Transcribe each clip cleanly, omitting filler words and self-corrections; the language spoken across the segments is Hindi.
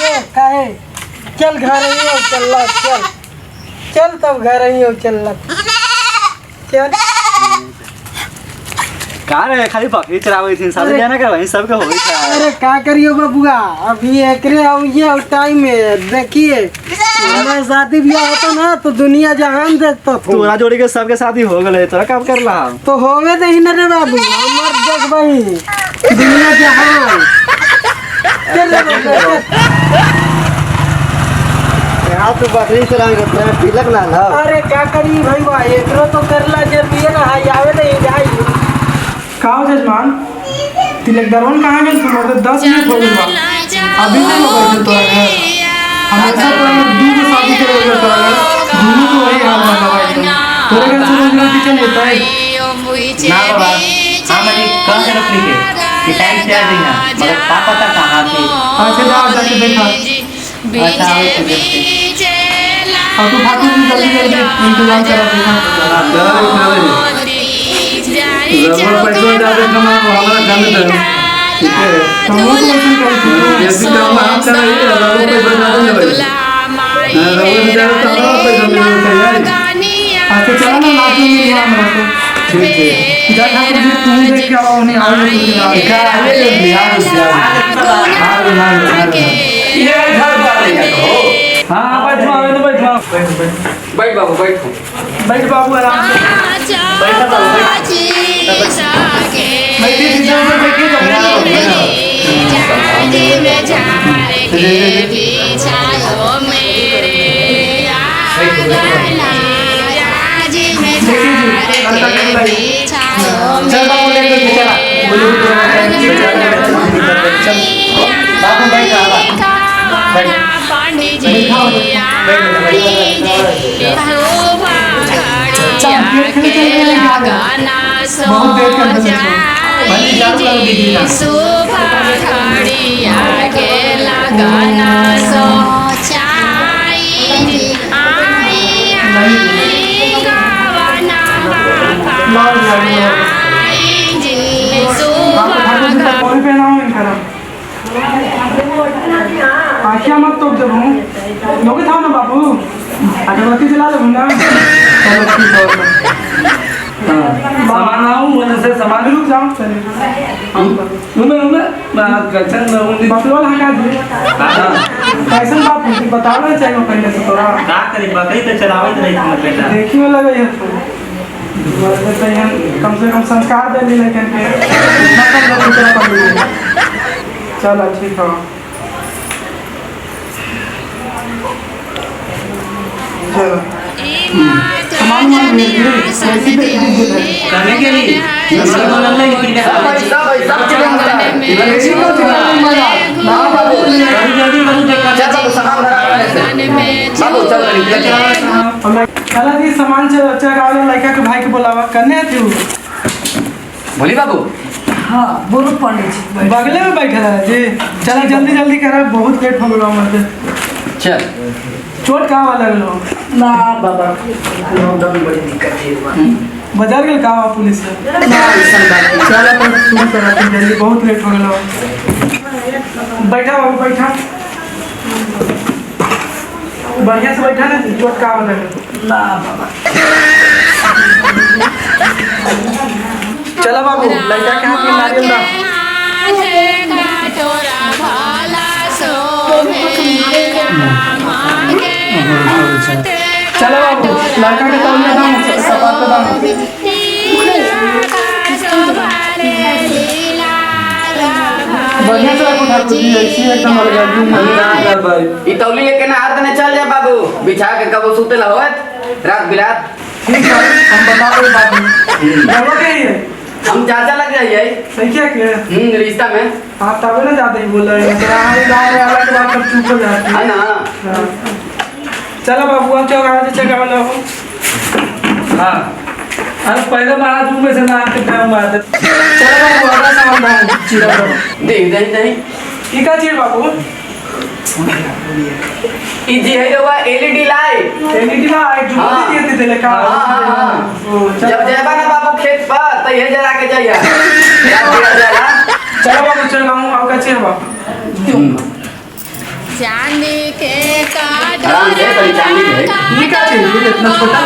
ये काहे चल घर ही हो चल चल तब घर ही हो चल चल का रे खाली बकरी चरावे थी सब जाना कर वही सब के होई था। अरे का करियो बबुआ अभी एकरे ये टाइम में देखिए हमारा शादी ब्याह होता ना तो दुनिया जहान देखता तोरा जोड़ी के सबके शादी हो गए तोरा काम कर रहा तो होवे नहीं ना रे बाबू हमर देख भाई दुनिया जहान यहाँ तो बकरी चरावे तिलक ना ला। अरे क्या करी भाई वाह एकरो तो करला जरूरी है ना आवे नहीं जाई काओ जजमान तिलक दरवन कहाँ गए तुम तो 10 मिनट हो गए अभी नहीं हो गए तो हमेशा तो दूर शादी करे हुए तो दोनों को वही हाल वाला भाई तोरे घर से रोज रोटी चल लेता है ना बाबा हमारी कम से रुपये के टाइम से आ देना मगर पापा का कहाँ थे अच्छा जाओ जाके देखा अच्छा आओ तो देखते और तू फाटू भी जल्दी इंतजाम करा देखा पैसा ज्यादा कमा हमारा काम है ठीक है हम लोग वैसे कर जैसे काम हम कर रहे हैं पैसा ज्यादा नहीं भाई ज्यादा तो हम पैसा मिलना चाहिए। अच्छा चलो ना लाके में यहाँ मेरा तो ठीक है जा ठाकुर जी तुम देख के आओ नहीं आओ तो क्या है ये बिहार ये घर वाले का हां बैठ बाबू बैठ बाबू आराम से बैठा बाबू बहुत देर कर दिया आखिया मत तोड़ दे लोगे था ना बाबू अगरबत्ती जला दे ना सामान आऊं वजह से सामान रुक जाओ चले कच्चन में बकलोल हटा दे कैसन बात है बताओ ना चाहिए पहले से तोरा का करे बकरी तो चरावत रही थी पहले देखी में लगे है तो कम से कम संस्कार दे ली लेकिन चलो ठीक है चलो सामान करने के लिए सामान से अच्छा लड़का के भाई के बोलावा करने थे बोली बाबू हाँ बोलो पंडित जी बगले में बैठे है जी चलो जल्दी करा बहुत लेट हो गया हमारे चल चोट कहाँ वाला लो ना बाबा लॉकडाउन बड़ी दिक्कत है बाजार गए कहाँ पुलिस से चलो तो शुरू करा जल्दी बहुत लेट हो गया बैठा बाबू बैठा बढ़िया से बैठा ना चोट कहाँ वाला ना बाबा चलो बाबू लड़का के हाथ में नारियल दा चलो बाबू लड़का के तौलिया दाम सपाट का दाम बढ़िया से रखो ठाकुर जी ऐसी एकदम अलग भाई ई तौली लेके ना हाथ में चल जा बाबू बिछा के कबो सुतेला होत रात बिरात ठीक है हम बता रहे बाबू बोलो के ये हम चाचा लग जाइए सही क्या के रिश्ता में आप तब ना जाते ही बोल रहे हैं तो हमारे गांव में आने के बाद सब चुप हो जाते है ना चलो बाबू अब चौक आवाज चेक वाला हो हां अरे पहले महाराज में से ना के टाइम मारते चलो बाबू आधा सामान दाओ चिरा दे दे ठीक है जी बाबू ई जी है वो एलईडी लाइट एलईडी लाइट जो भी देते थे लेका हां जब जाबा ना बाबू खेत पर तो ये जला के जाइए चलो बाबू चल गाऊं आओ का चेहरा चांदी के आराम से करी चांदी के ये क्या चीज है इतना छोटा?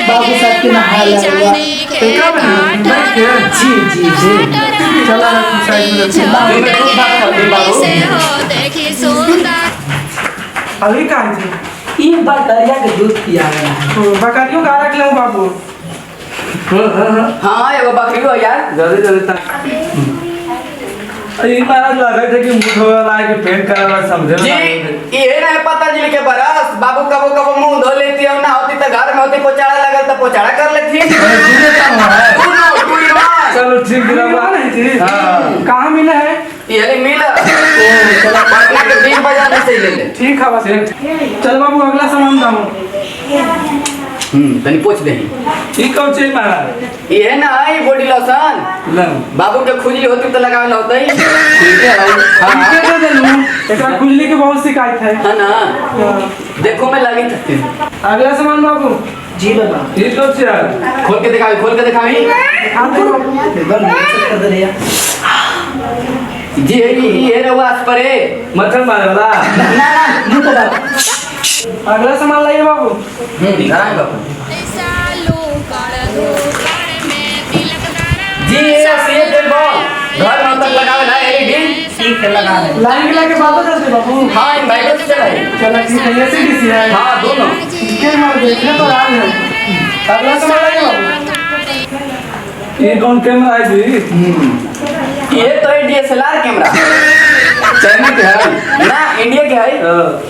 बाबू साहब के नहा लगा क्या बना बैठ के? जी जी जी चला साइड में रखो। अभी कहाँ है? ये बकरिया के दूध पिया गया है। बकरियों का रख लो बाबू। हाँ एगो बकरी हो यार जल्दी जल्दी तक ये महाराज लगा थे कि मुंह धोया ला के पेंट करावा समझे जी ये ना पता जी के बरस बाबू कबो कबो मुंह धो लेती है ना होती तो घर में होती पोचाड़ा लगल तो पोचाड़ा कर लेती चलो ठीक है नहीं थी? हाँ कहाँ मिला है? ये ले मिला चलो पटना के 20 बाजार में से ले ले ठीक है बस। चल बाबू अगला सामान दामो। तनी पूछ दे ठीक कौन चाहिए महाराज ये ना है बॉडी लोशन ले बाबू के खुजली होती तो लगावे होता ही ठीक है ठीक है दे देलूं। एकरा खुजली के बहुत शिकायत है। है ना देखो मैं लगी थी अगला सामान बाबू। जी बाबा ठीक कौन चाहिए खोल के दिखावी हाँ दे बाबू। जी ये रवा स्प्रे मच्छर मारे वाला अगला सामान लाइए बाबू। दिखाएं बाबू जी ये सीए तेल बॉल घर में तक लगावे ना एलईडी ठीक है लगा ले लाइन के लाके बात कर दे बाबू। हां इन्वर्टर से चला है चलो ठीक है ये सीडीसी है। हां दोनों ठीक है मार देखने तो राज है। अगला सामान लाइए बाबू। ये कौन कैमरा है जी ये तो है डीएसएलआर कैमरा चाइना के है ना इंडिया के है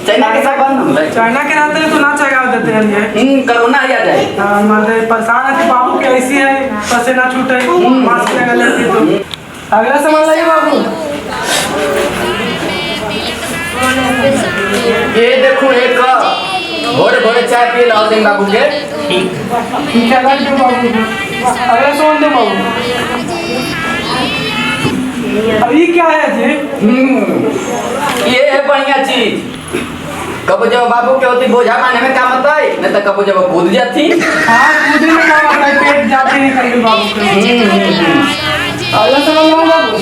चाइना के सब बंद है चाइना के रहते हैं तो ना चगा देते हैं ये। कोरोना आ जाए मारे परेशान है कि बाबू के ऐसी है पसीना छूटे मास्क लगा लेती तो। अगला सामान लाइए बाबू। ये देखो एक भोरे भोरे चाय पी लाओ दिन बाबू के ठीक है लग दो बाबू। अगला सामान दो बाबू। अब ये क्या है जी? ये है बढ़िया चीज कब जब बाबू के होती बोझा माने में काम आता है नहीं तो कब जब कूद जाती हाँ कूदे में क्या होता है पेट जाते नहीं करेंगे बाबू के। अगला सामान लाओ बाबू।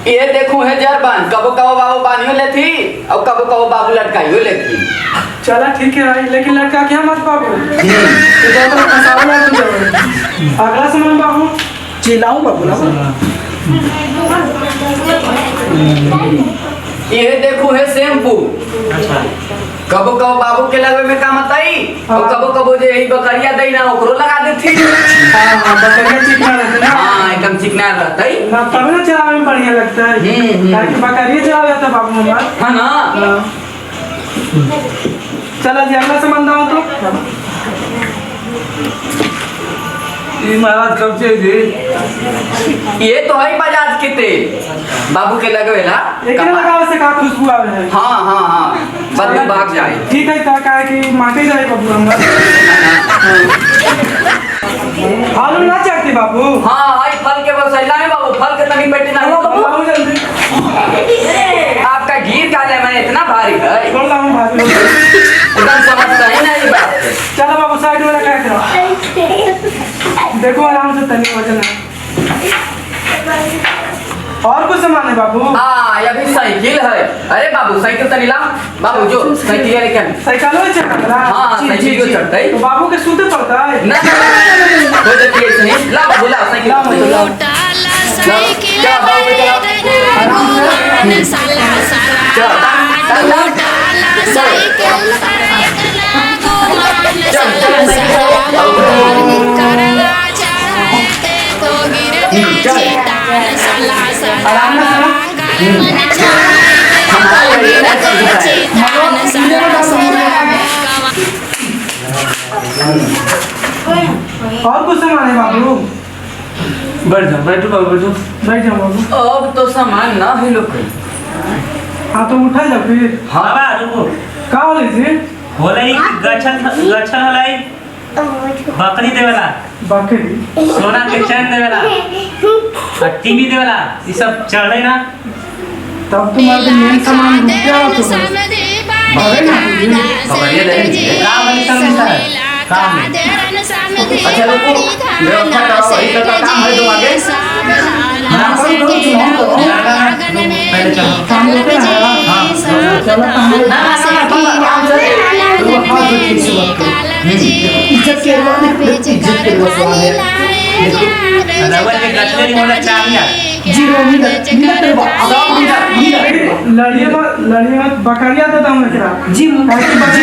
ये देखो है जरबान कबो कबो बाबू बानियो लेथी और कबो कबो बाबू लटकाइयो लेथी चला ठीक है भाई लेकिन लड़का क्या मत बाबू। अगला सामान बाबू। चिल्लाऊं बाबू ना ये देखो है शैम्पू कबो कबो बाबू के लगवे में काम आता ही और कबो कबो जे यही बकरिया दई ना ओकरो लगा देथी हाँ बकरिया चिकना रहते ना। हां एकदम चिकना रहता है ना तब ना चलावे में बढ़िया लगता है। ताकि बकरिया चलावे जाता है बाबू हमारा। हां ना चला जी अगला सामान दाओ तो। ये महाराज कब चाहिए जी ये तो है बजाज के तेल बाबू के लगवे ला एक लगावे से का खुशबू आवे है। हां हां हां बदबू भाग जाए ठीक है का है कि माटे जाए बाबू हमरा। आलू ना चाटती बाबू। हां हाय फल के बस लाए बाबू फल के तनी बेटी ना बाबू जल्दी आपका घी का ले मैं इतना भारी है छोड़ लाऊं भाभी। एकदम समझता ही नहीं बात चलो बाबू साइड में रखा करो। देखो आराम से तनी वजन है। और कुछ सामान है बाबू। हाँ ये भी साइकिल है अरे बाबू साइकिल तो नीला बाबू जो साइकिल है क्या साइकिलो चढ़ा। हाँ साइकिल जो चढ़ता है तो बाबू के सूते पड़ता है। ना हो जाती है नहीं ला बाबू ला साइकिल ला क्या बाबू पे चला और कुछ सामान है बाबू। बैठ जाओ बैठो बाबू बैठो बैठ जाओ बाबू। अब तो सामान ना ही लोग हाँ तो उठा जाओ फिर। हाँ बा रुको का हो लीजिए बोले गच्छन हलाई बकरी देवेला बकरी सोना के चैन देवेला और टीवी देवेला ये सब चढ़े ना तब तुम्हारे मेन सामान रुक गया तो अरे ना खबरिया दे काम वाली समझता है काम अच्छा रुको व्यवस्था करो वही का काम है जो आगे इज्जत के सवाल है। रबर के गठले नहीं होना चाहिए। जीरो मिनट लड़िए मत बकरिया देता हूँ एकरा जी काहे बच्चे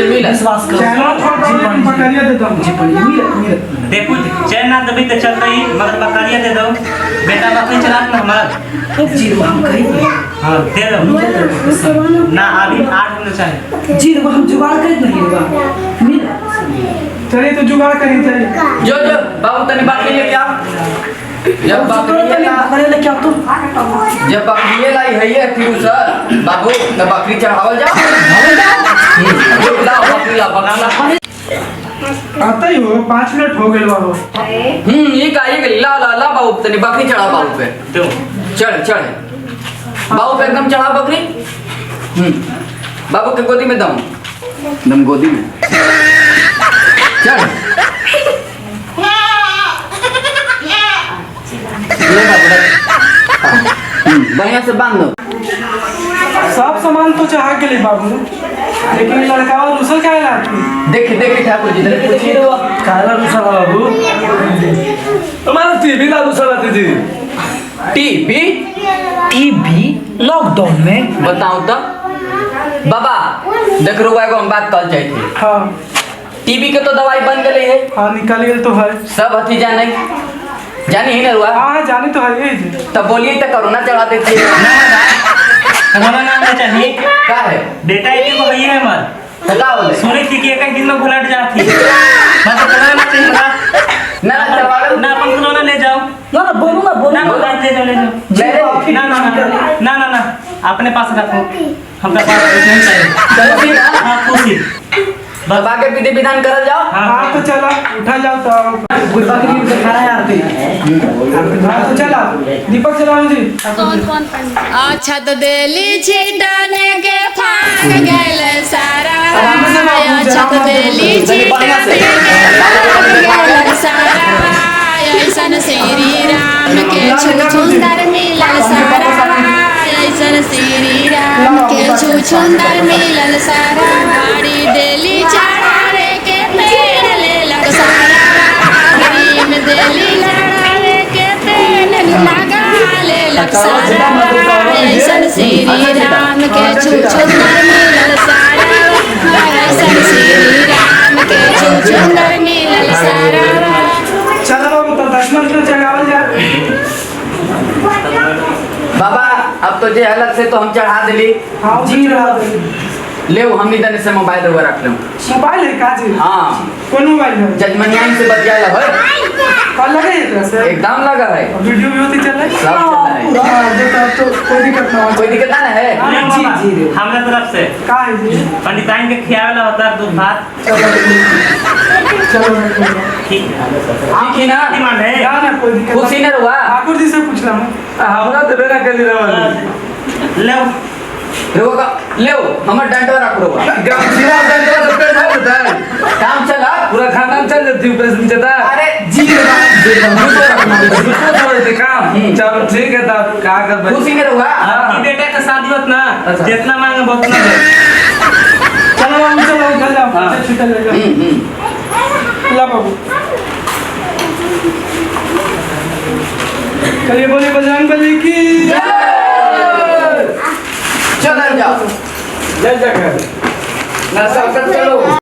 मिला विश्वास करो चैनल छोड़ दो बकरिया देता हूँ जी पढ़िए मिनट देखो चैन ना दबी तो चलता ही मगर बकरिया दे दो। बेटा बकरी चला ना हमारा। जी हम करेंगे हाँ दे दो ना अभी 8 मिनट चाहिए। जी हम जुगाड़ कर नहीं होगा मिनट चलिए तो जुगाड़ करें चलिए जो बाबू तनी बकरी लेके आओ। जब बकरी क्या तुम जब बकरी लाई है फिर सर बाबू न बकरी चढ़ावल जाओ। लाओ बकरी ला बकरी ला। आता ही हो 5 मिनट हो गए बाबू ये का ला ला ला बाबू तनी बकरी चढ़ा बाबू पे। दो चढ़ चढ़ बाबू पे एकदम चढ़ा बकरी। बाबू के गोदी में दम दम गोदी में चढ़। ले बाबू बढ़िया से बांध दो। सब सामान तो चाह के लिए बाबू लेकिन लड़का और रुसल क्या लाती देखे देखे ठाकुर जी जरा पूछिए। काला रुसा बाबू तुम्हारा टीवी ना दूसरा थी टीवी टीवी लॉकडाउन में बताओ तो बाबा देख रो एगो हम बात कल चाहिए। हाँ टीबी के तो दवाई बन गई है हाँ निकल गए तो है सब हथी जाने जानी ही ना रुआ। हाँ जाने तो है ये जी तब बोलिए तो कोरोना चढ़ा देती है। हमारा नाम क्या चाहिए? क्या है बेटा एक को भैया है मर बता बोले सुनी थी कि एक दिन में घुलट जाती मैं तो कराना चाहिए था। ना चढ़वा ना अपन खिलौना ले जाओ ना ना बोलू ना बोलू ना मोबाइल ले जाओ ना ना ना ना ना ना अपने पास रखो हमका पास नहीं चाहिए। हाँ खुशी बाबा के विधि विधान करल जाओ। हाँ तो चला उठा जाओ तो बकरी के खाना यार थे हाँ तो चला दीपक चलाओ जी अच्छा तो दिल्ली छिटाने के फाड़ गल सारा अच्छा तो दिल्ली छिटाने के फाड़ गल सारा ऐसन श्री राम के छुछुंदर मिलल सारा ऐसन श्री राम के छुछुंदर मिलल सारा गाड़ी दिल्ली चढ़ावे के पेड़ ले लग सारा गरीब दिल्ली लड़ावे के पेड़ लगा ले लग सारा ऐसन श्री राम के छुछुंदर मिलल सारा ऐसन श्री राम के छुछुंदर मिलल सारा। चलो बाबू तो 10 मिनट तो चढ़ावल जा बाबा अब तो जे अलग से तो हम चढ़ा दिली। हाँ जी ले हम इधर से मोबाइल रख लो। मोबाइल है का जी हाँ कौन मोबाइल है जजमनियान से बतिया ला है कल लगे है तो से एकदम लगा है वीडियो भी होती चल रही सब चल रहा है। हाँ देखा तो कोई दिक्कत ना हो कोई दिक्कत ना है। जी जी हमारे तरफ से का है जी पंडिताइन के खियावेला होता है दूध भात चलो ठीक है ठीक है ना डिमांड है ना ना कोई दिक्कत खुशी ना रुआ ठाकुर जी से पूछ रहा हूँ हमरा देबे ना कर दिला लो रुआ ले हमर डंडा रख रुआ ग्राम सेवा बैंक का पेट है बता काम चला पूरा खानदान चल जाती ऑपरेशन चलता अरे जी दूसरा काम चलो ठीक है तब का कर खुशी ना रुआ आपकी बेटे का शादी होत ना जितना मांगे बहुत ना दे। चलो बाबू चलो घर जाओ छुट्टा ले जाओ ला बाबू चलिए बोलिए बजरंग बली की चल जाओ ले जा कर ना सब चलो